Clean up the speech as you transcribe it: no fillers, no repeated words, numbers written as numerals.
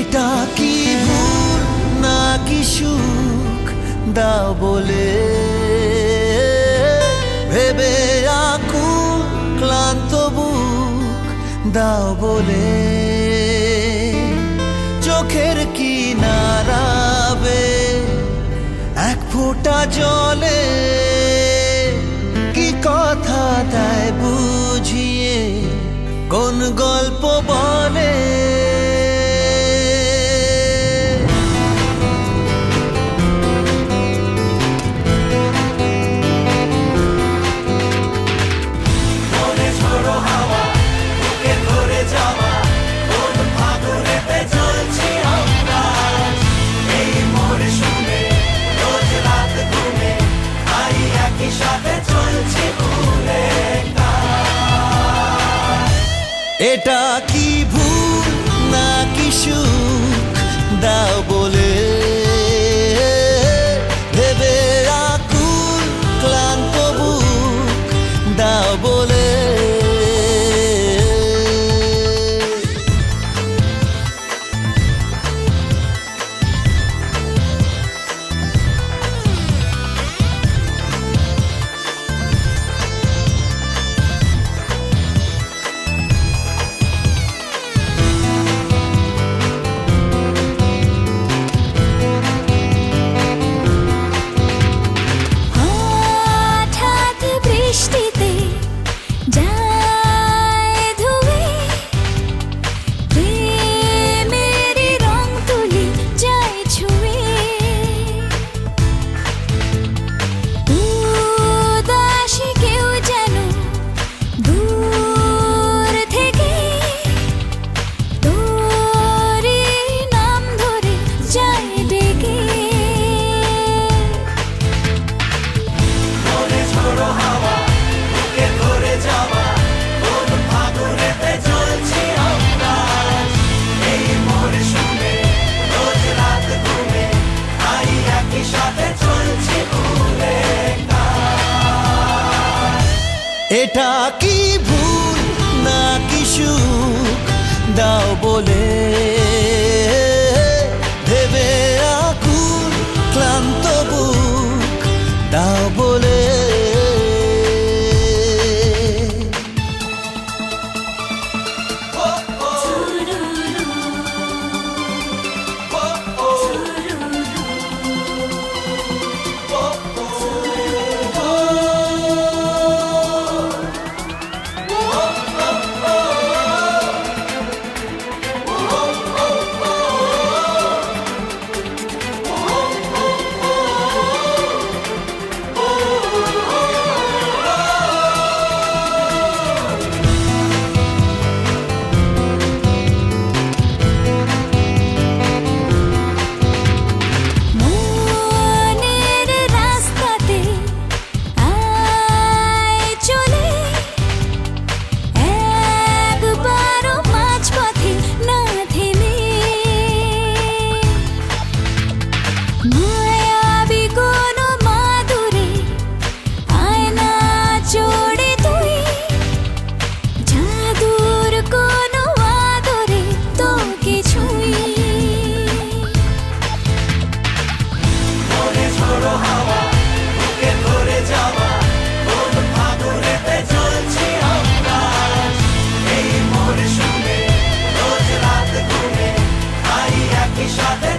এটা কি ভুল নাকি সুখ দাও বলে ভেবে আকুল ক্লান্ত বুক দাও বলে চোখের কিনারাবে এক ফোঁটা জলে কি কথা দেয় বুঝিয়ে কোন গল্প বলে এটা কি ভুল নাকি সুখ দাও বলে ভেবে আকুল ক্লান্ত বুক দাও বলে এটা কি ভুল নাকি সুখ দাও বলে ভেবে আকুল ক্লান্ত বুক দাও বলে সাথে